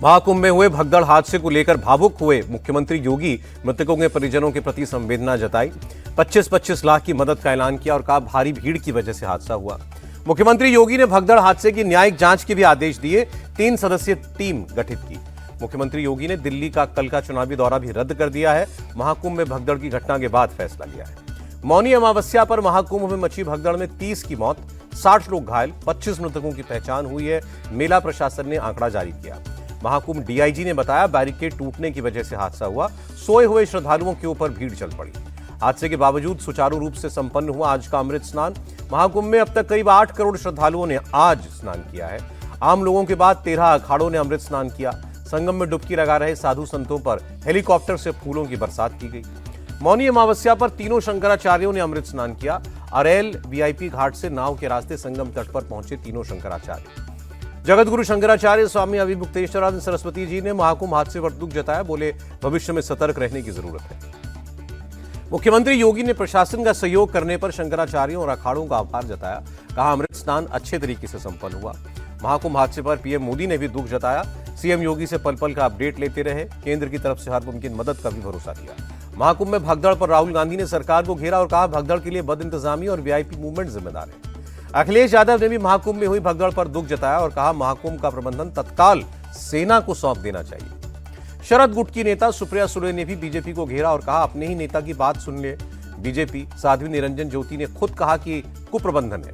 महाकुंभ में हुए भगदड़ हादसे को लेकर भावुक हुए मुख्यमंत्री योगी मृतकों के परिजनों के प्रति संवेदना जताई। 25-25 लाख की मदद का ऐलान किया और कहा भारी भीड़ की वजह से हादसा हुआ। मुख्यमंत्री योगी ने भगदड़ हादसे की न्यायिक जांच के भी आदेश दिए। 3 सदस्यीय टीम गठित की। मुख्यमंत्री योगी ने दिल्ली का कल का चुनावी दौरा भी रद्द कर दिया है। महाकुंभ में भगदड़ की घटना के बाद फैसला लिया है। मौनी अमावस्या पर महाकुंभ में मची भगदड़ में 30 की मौत, 60 लोग घायल, 25 मृतकों की पहचान हुई है। मेला प्रशासन ने आंकड़ा जारी किया। महाकुंभ डीआईजी ने बताया बैरिकेड टूटने की वजह से हादसा हुआ। सोए हुए श्रद्धालुओं के ऊपर भीड़ चल पड़ी। हादसे के बावजूद सुचारू रूप से संपन्न हुआ आज का अमृत स्नान। महाकुंभ में अब तक करीब 8 करोड़ श्रद्धालुओं ने आज स्नान किया है। आम लोगों के बाद 13 अखाड़ों ने अमृत स्नान किया। संगम में डुबकी लगा रहे साधु संतों पर हेलीकॉप्टर से फूलों की बरसात की गई। मौनी अमावस्या पर तीनों शंकराचार्यों ने अमृत स्नान किया। अरेल वीआईपी घाट से नाव के रास्ते संगम तट पर पहुंचे तीनों शंकराचार्य। जगतगुरु शंकराचार्य स्वामी अविमुक्तेश्वरानंद सरस्वती जी ने महाकुंभ हादसे पर दुख जताया। बोले भविष्य में सतर्क रहने की जरूरत है। मुख्यमंत्री योगी ने प्रशासन का सहयोग करने पर शंकराचार्यों और अखाड़ों का आभार जताया। कहा अमृत स्नान अच्छे तरीके से संपन्न हुआ। महाकुंभ हादसे पर पीएम मोदी ने भी दुख जताया। सीएम योगी से पल पल का अपडेट लेते रहे। केंद्र की तरफ से हर मुमकिन मदद का भी भरोसा दिया। महाकुंभ में भगदड़ पर राहुल गांधी ने सरकार को घेरा और कहा भगदड़ के लिए बद इंतजामी और वीआईपी मूवमेंट जिम्मेदार है। अखिलेश यादव ने भी महाकुंभ में हुई भगदड़ पर दुख जताया और कहा महाकुंभ का प्रबंधन तत्काल सेना को सौंप देना चाहिए। शरद गुट की नेता सुप्रिया सुले ने भी बीजेपी को घेरा और कहा अपने ही नेता की बात सुन ले बीजेपी। साध्वी निरंजन ज्योति ने खुद कहा कि कुप्रबंधन है।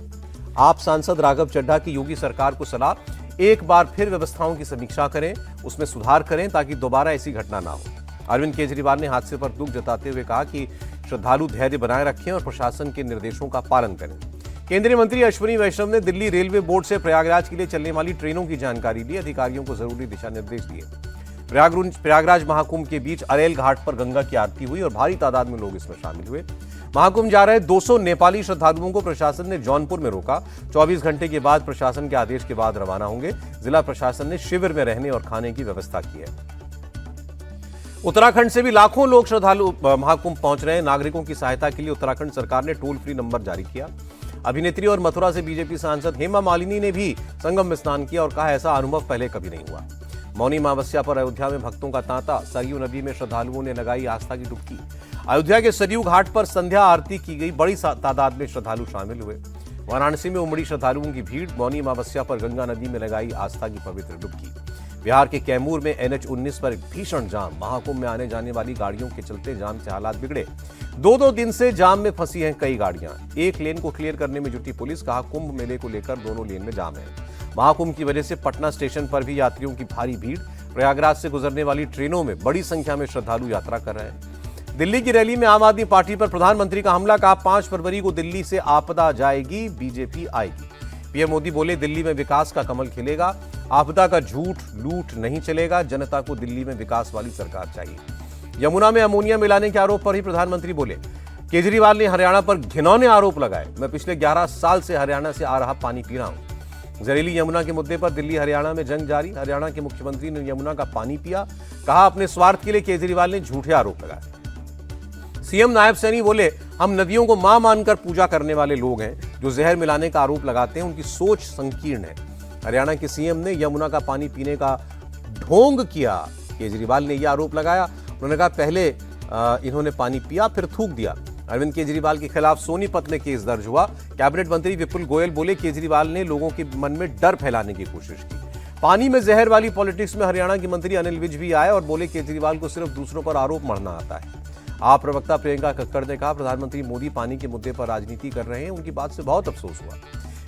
आप सांसद राघव चड्ढा की योगी सरकार को सलाह, एक बार फिर व्यवस्थाओं की समीक्षा करें, उसमें सुधार करें ताकि दोबारा ऐसी घटना ना हो। अरविंद केजरीवाल ने हादसे पर दुख जताते हुए कहा कि श्रद्धालु धैर्य बनाए रखें और प्रशासन के निर्देशों का पालन करें। केंद्रीय मंत्री अश्विनी वैष्णव ने दिल्ली रेलवे बोर्ड से प्रयागराज के लिए चलने वाली ट्रेनों की जानकारी ली। अधिकारियों को जरूरी दिशा निर्देश दिए। प्रयागराज महाकुंभ के बीच अरेल घाट पर गंगा की आरती हुई और भारी तादाद में लोग इसमें शामिल हुए। महाकुंभ जा रहे 200 नेपाली श्रद्धालुओं को प्रशासन ने जौनपुर में रोका। 24 घंटे के बाद प्रशासन के आदेश के बाद रवाना होंगे। जिला प्रशासन ने शिविर में रहने और खाने की व्यवस्था की है। उत्तराखंड से भी लाखों लोग श्रद्धालु महाकुंभ पहुंच रहे हैं। नागरिकों की सहायता के लिए उत्तराखंड सरकार ने टोल फ्री नंबर जारी किया। अभिनेत्री और मथुरा से बीजेपी सांसद हेमा मालिनी ने भी संगम में स्नान किया और कहा ऐसा अनुभव पहले कभी नहीं हुआ। मौनी अमावस्या पर अयोध्या में भक्तों का तांता। सरयू नदी में श्रद्धालुओं ने लगाई आस्था की डुबकी। अयोध्या के सरयू घाट पर संध्या आरती की गई। बड़ी तादाद में श्रद्धालु शामिल हुए। वाराणसी में उमड़ी श्रद्धालुओं की भीड़। मौनी अमावस्या पर गंगा नदी में लगाई आस्था की पवित्र डुबकी। बिहार के कैमूर में NH-19 पर भीषण जाम। महाकुंभ में आने जाने वाली गाड़ियों के चलते जाम से हालात बिगड़े। 2 दिन से जाम में फंसी हैं कई गाड़ियां। एक लेन को क्लियर करने में जुटी पुलिस। कहा कुंभ मेले को लेकर दोनों लेन में जाम है। महाकुंभ की वजह से पटना स्टेशन पर भी यात्रियों की भारी भीड़। प्रयागराज से गुजरने वाली ट्रेनों में बड़ी संख्या में श्रद्धालु यात्रा कर रहे हैं। दिल्ली की रैली में आम आदमी पार्टी पर प्रधानमंत्री का हमला। कहा 5 फरवरी को दिल्ली से आपदा जाएगी, बीजेपी आएगी। पीएम मोदी बोले दिल्ली में विकास का कमल खिलेगा। आपदा का झूठ लूट नहीं चलेगा। जनता को दिल्ली में विकास वाली सरकार चाहिए। यमुना में अमोनिया मिलाने के आरोप पर ही प्रधानमंत्री बोले। केजरीवाल ने हरियाणा पर घिनौने आरोप लगाए। मैं पिछले 11 साल से हरियाणा से आ रहा पानी पी रहा हूं। जहरीली यमुना के मुद्दे पर दिल्ली हरियाणा में जंग जारी। हरियाणा के मुख्यमंत्री ने यमुना का पानी पिया। कहा अपने स्वार्थ के लिए केजरीवाल ने झूठे आरोप लगाए। सीएम नायब सैनी बोले हम नदियों को मां मानकर पूजा करने वाले लोग हैं। जो जहर मिलाने का आरोप लगाते हैं उनकी सोच संकीर्ण है। हरियाणा के सीएम ने यमुना का पानी पीने का ढोंग किया। केजरीवाल ने यह आरोप लगाया। उन्होंने कहा पहले इन्होंने पानी पिया फिर थूक दिया। अरविंद केजरीवाल के खिलाफ सोनीपत में केस दर्ज हुआ। कैबिनेट मंत्री विपुल गोयल बोले केजरीवाल ने लोगों के मन में डर फैलाने की कोशिश की। पानी में जहर वाली पॉलिटिक्स में हरियाणा के मंत्री अनिल विज भी आए और बोले केजरीवाल को सिर्फ दूसरों पर आरोप मढ़ना आता है। आप प्रवक्ता प्रियंका कक्कड़ ने कहा प्रधानमंत्री मोदी पानी के मुद्दे पर राजनीति कर रहे हैं। उनकी बात से बहुत अफसोस हुआ।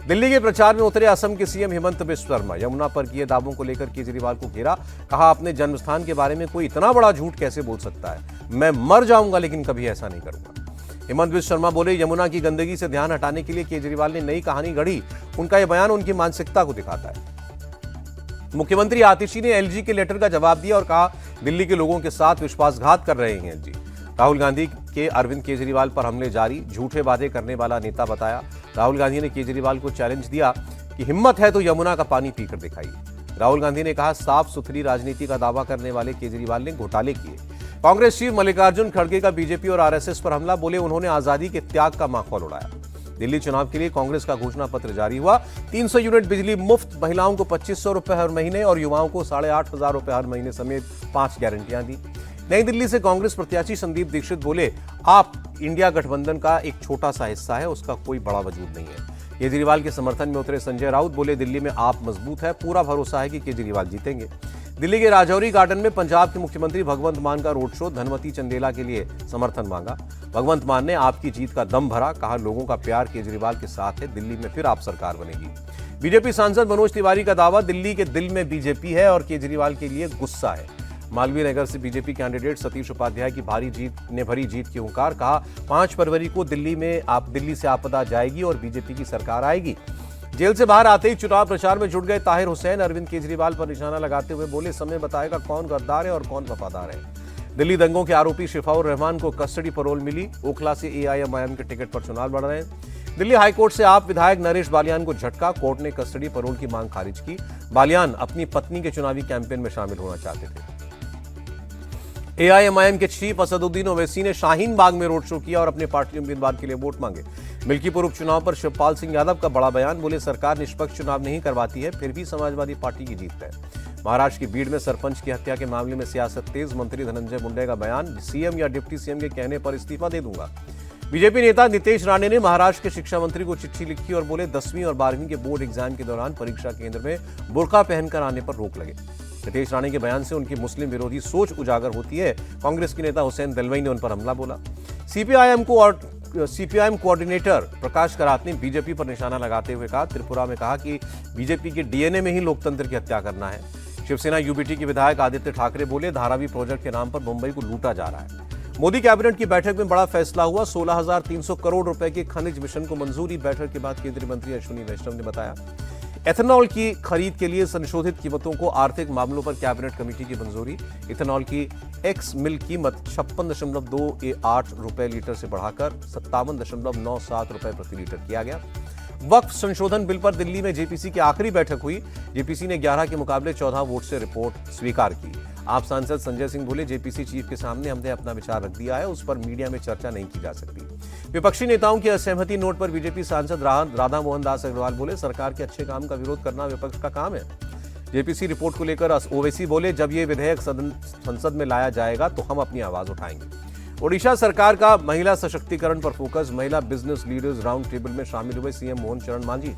दिल्ली के प्रचार में उतरे असम के सीएम हेमंत बिस्वा शर्मा। यमुना पर किए दावों को लेकर केजरीवाल को घेरा। कहा अपने जन्मस्थान के बारे में कोई इतना बड़ा झूठ कैसे बोल सकता है। मैं मर जाऊंगा लेकिन कभी ऐसा नहीं करूंगा। हेमंत बिस्वा शर्मा बोले यमुना की गंदगी से ध्यान हटाने के लिए केजरीवाल ने नई कहानी गढ़ी। उनका यह बयान उनकी मानसिकता को दिखाता है। मुख्यमंत्री आतिशी ने एलजी के लेटर का जवाब दिया और कहा दिल्ली के लोगों के साथ विश्वासघात कर रहे हैं एलजी। राहुल गांधी के अरविंद केजरीवाल पर हमले जारी। झूठे वादे करने वाला नेता बताया। राहुल गांधी ने केजरीवाल को चैलेंज दिया कि हिम्मत है तो यमुना का पानी पीकर दिखाइए। राहुल गांधी ने कहा साफ सुथरी राजनीति का दावा करने वाले केजरीवाल ने घोटाले किए। कांग्रेस चीफ मल्लिकार्जुन खड़गे का बीजेपी और आरएसएस पर हमला। बोले उन्होंने आजादी के त्याग का माखौल उड़ाया। दिल्ली चुनाव के लिए कांग्रेस का घोषणा पत्र जारी हुआ। 300 यूनिट बिजली मुफ्त, महिलाओं को 2500 रुपए हर महीने और युवाओं को 8,500 रुपए हर महीने समेत 5 गारंटियां दी। नई दिल्ली से कांग्रेस प्रत्याशी संदीप दीक्षित बोले, आप इंडिया गठबंधन का एक छोटा सा हिस्सा है, उसका कोई बड़ा वजूद नहीं है। केजरीवाल के समर्थन में उतरे संजय राउत बोले, दिल्ली में आप मजबूत है, पूरा भरोसा है कि केजरीवाल जीतेंगे। दिल्ली के राजौरी गार्डन में पंजाब के मुख्यमंत्री भगवंत मान का रोड शो, धनवती चंदेला के लिए समर्थन मांगा। भगवंत मान ने आपकी जीत का दम भरा, कहा लोगों का प्यार केजरीवाल के साथ है, दिल्ली में फिर आप सरकार बनेगी। बीजेपी सांसद मनोज तिवारी का दावा, दिल्ली के दिल में बीजेपी है और केजरीवाल के लिए गुस्सा है। मालवीय नगर से बीजेपी कैंडिडेट सतीश उपाध्याय की भरी जीत की हुंकार, कहा 5 फरवरी को दिल्ली से आपदा जाएगी और बीजेपी की सरकार आएगी। जेल से बाहर आते ही चुनाव प्रचार में जुट गए ताहिर हुसैन, अरविंद केजरीवाल पर निशाना लगाते हुए बोले, समय बताएगा कौन गद्दार है और कौन वफादार है। दिल्ली दंगों के आरोपी शिफाउर रहमान को कस्टडी पैरोल मिली, ओखला से AIMIM के टिकट पर चुनाव लड़ रहे हैं। दिल्ली हाईकोर्ट से आप विधायक नरेश बालियान को झटका, कोर्ट ने कस्टडी पैरोल की मांग खारिज की। बालियान अपनी पत्नी के चुनावी कैंपेन में शामिल होना चाहते थे। AIMIM के चीफ असदुद्दीन ओवैसी ने शाहीन बाग में रोड शो किया और अपने पार्टी उम्मीदवार के लिए वोट मांगे। मिल्कीपुर उपचुनाव पर शिवपाल सिंह यादव का बड़ा बयान, बोले सरकार निष्पक्ष चुनाव नहीं करवाती है, फिर भी समाजवादी पार्टी की जीत है। महाराष्ट्र की बीड़ में सरपंच की हत्या के मामले में सियासत तेज, मंत्री धनंजय मुंडे का बयान, सीएम या डिप्टी सीएम के कहने पर इस्तीफा दे दूंगा। बीजेपी नेता नितेश राणे ने महाराष्ट्र के शिक्षा मंत्री को चिट्ठी लिखी और बोले 10वीं और 12वीं के बोर्ड एग्जाम के दौरान परीक्षा केंद्र में बुर्का पहनकर आने पर रोक लगे। नितेश राणे के बयान से उनकी मुस्लिम विरोधी सोच उजागर होती है। कांग्रेस के नेता हुसैन दलवाई ने उन पर हमला बोला। सीपीआईएम कोऑर्डिनेटर प्रकाश करात ने बीजेपी पर निशाना लगाते हुए कहा, त्रिपुरा में कहा कि बीजेपी के डीएनए में ही लोकतंत्र की हत्या करना है। शिवसेना यूबीटी के विधायक आदित्य ठाकरे बोले, धारावी प्रोजेक्ट के नाम पर मुंबई को लूटा जा रहा है। मोदी कैबिनेट की बैठक में बड़ा फैसला हुआ, 16,300 करोड़ रुपए के खनिज मिशन को मंजूरी। बैठक के बाद केंद्रीय मंत्री अश्विनी वैष्णव ने बताया, एथेनॉल की खरीद के लिए संशोधित कीमतों को आर्थिक मामलों पर कैबिनेट कमेटी की मंजूरी। इथेनॉल की एक्स मिल कीमत 56.28 रुपए लीटर से बढ़ाकर 57.97 रुपए प्रति लीटर किया गया। वक्फ संशोधन बिल पर दिल्ली में जेपीसी की आखिरी बैठक हुई। जेपीसी ने 11 के मुकाबले 14 वोट से रिपोर्ट स्वीकार की। आप सांसद संजय सिंह बोले, जेपीसी चीफ के सामने हमने अपना विचार रख दिया है, उस पर मीडिया में चर्चा नहीं की जा सकती। विपक्षी नेताओं की असहमति नोट पर बीजेपी सांसद राधा मोहन दास अग्रवाल बोले, सरकार के अच्छे काम का विरोध करना विपक्ष का काम है। जेपीसी रिपोर्ट को लेकर ओवैसी बोले, जब ये विधेयक संसद में लाया जाएगा तो हम अपनी आवाज उठाएंगे। ओडिशा सरकार का महिला सशक्तिकरण पर फोकस, महिला बिजनेस लीडर्स राउंड टेबल में शामिल हुए सीएम मोहन चरण मांझी।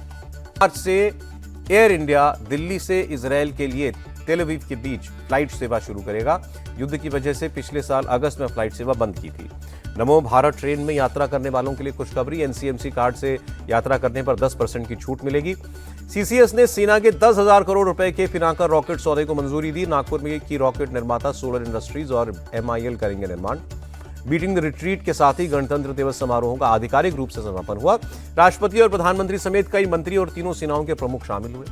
आज से एयर इंडिया दिल्ली से इजरायल के लिए तेल अवीव के बीच फ्लाइट सेवा शुरू करेगा। युद्ध की वजह से पिछले साल अगस्त में फ्लाइट सेवा बंद की थी। नमो भारत ट्रेन में यात्रा करने वालों के लिए खुशखबरी, एनसीएमसी कार्ड से यात्रा करने पर 10% की छूट मिलेगी। सीसीएस ने सेना के 10,000 करोड़ रुपए के पिनाका रॉकेट सौदे को मंजूरी दी। नागपुर में की रॉकेट निर्माता सोलर इंडस्ट्रीज और MIL करेंगे निर्माण। बीटिंग द रिट्रीट के साथ ही गणतंत्र दिवस समारोहों का आधिकारिक रूप से समापन हुआ। राष्ट्रपति और प्रधानमंत्री समेत कई मंत्री और तीनों सेनाओं के प्रमुख शामिल हुए।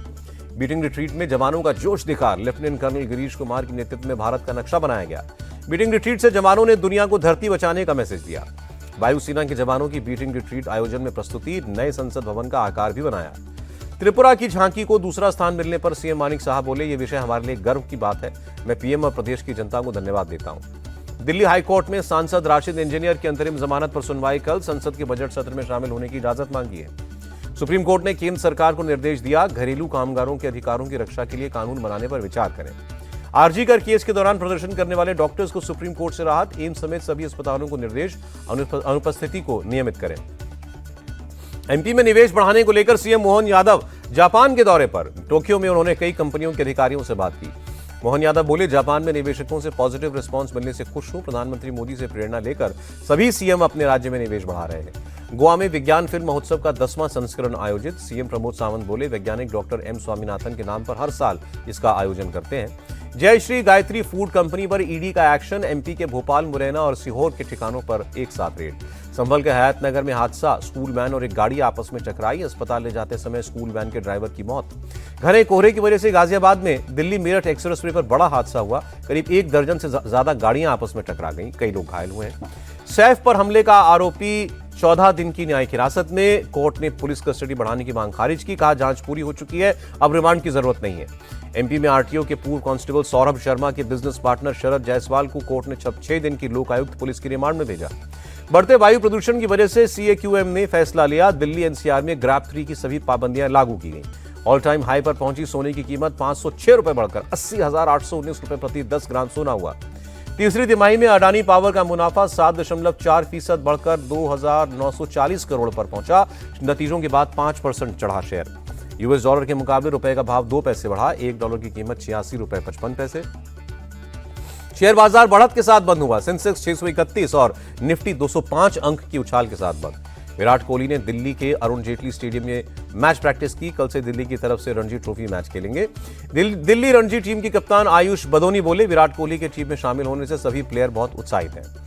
बीटिंग रिट्रीट में जवानों का जोश दिखा, लेफ्टिनेंट कर्नल गिरीश कुमार के नेतृत्व में भारत का नक्शा बनाया गया। बीटिंग रिट्रीट से जवानों ने दुनिया को धरती बचाने का मैसेज दिया। वायुसेना के जवानों की बीटिंग रिट्रीट आयोजन में प्रस्तुति, नए संसद भवन का आकार भी बनाया। त्रिपुरा की झांकी को दूसरा स्थान मिलने पर सीएम मानिक साहब बोले, ये विषय हमारे लिए गर्व की बात है। मैं पीएम और प्रदेश की जनता को धन्यवाद देता हूं। दिल्ली हाईकोर्ट में सांसद राशिद इंजीनियर की अंतरिम जमानत पर सुनवाई कल, संसद के बजट सत्र में शामिल होने की इजाजत मांगी है। सुप्रीम कोर्ट ने केंद्र सरकार को निर्देश दिया, घरेलू कामगारों के अधिकारों की रक्षा के लिए कानून बनाने पर विचार करें। आरजी कर केस के दौरान प्रदर्शन करने वाले डॉक्टर्स को सुप्रीम कोर्ट से राहत, एम्स समेत सभी अस्पतालों को निर्देश, अनुपस्थिति को नियमित करें। एमपी में निवेश बढ़ाने को लेकर सीएम मोहन यादव जापान के दौरे पर, टोक्यो में उन्होंने कई कंपनियों के अधिकारियों से बात की। मोहन यादव बोले, जापान में निवेशकों से पॉजिटिव रिस्पांस मिलने से खुश हूं। प्रधानमंत्री मोदी से प्रेरणा लेकर सभी सीएम अपने राज्य में निवेश बढ़ा रहे हैं। गोवा में विज्ञान फिल्म महोत्सव का 10वां संस्करण आयोजित, सीएम प्रमोद सावंत बोले, वैज्ञानिक डॉक्टर एम स्वामीनाथन के नाम पर हर साल इसका आयोजन करते हैं। जयश्री गायत्री फूड कंपनी पर ईडी का एक्शन, एमपी के भोपाल, मुरैना और सीहोर के ठिकानों पर एक साथ रेड। संभल के हयातनगर में हादसा, स्कूल वैन और एक गाड़ी आपस में टकराई, अस्पताल ले जाते समय स्कूल वैन के ड्राइवर की मौत। घने कोहरे की वजह से गाजियाबाद में दिल्ली मेरठ एक्सप्रेसवे पर बड़ा हादसा हुआ, करीब 1 दर्जन से ज्यादा गाड़ियां आपस में टकरा गईं, कई लोग घायल हुए हैं। सैफ पर हमले का आरोपी 14 दिन की न्यायिक हिरासत में, कोर्ट ने पुलिस कस्टडी बढ़ाने की मांग खारिज की, कहा जांच पूरी हो चुकी है, अब रिमांड की जरूरत नहीं है। एमपी में आरटीओ के पूर्व कांस्टेबल सौरभ शर्मा के बिजनेस पार्टनर शरद जायसवाल को कोर्ट ने 6 दिन की लोकायुक्त पुलिस की रिमांड में भेजा। बढ़ते वायु प्रदूषण की वजह से सीएक्यूएम ने फैसला लिया, दिल्ली एनसीआर में ग्रैप 3 की सभी पाबंदियां लागू की गई। ऑल टाइम हाई पर पहुंची सोने की कीमत 506 रुपए बढ़कर 80,819 रुपए प्रति 10 ग्राम सोना हुआ। तीसरी तिमाही में अडानी पावर का मुनाफा 7.4% बढ़कर 2,940 करोड़ पर पहुंचा। नतीजों के बाद 5% चढ़ा शेयर। यूएस डॉलर के मुकाबले रुपए का भाव 2 पैसे बढ़ा, $1 की कीमत 86 रुपए 55 पैसे। शेयर बाजार बढ़त के साथ बंद हुआ, सेंसेक्स 631 और निफ्टी 205 अंक की उछाल के साथ बंद। विराट कोहली ने दिल्ली के अरुण जेटली स्टेडियम में मैच प्रैक्टिस की। कल से दिल्ली की तरफ से रणजी ट्रॉफी मैच खेलेंगे। दिल्ली रणजी टीम की कप्तान आयुष बदोनी बोले, विराट कोहली के टीम में शामिल होने से सभी प्लेयर बहुत उत्साहित हैं।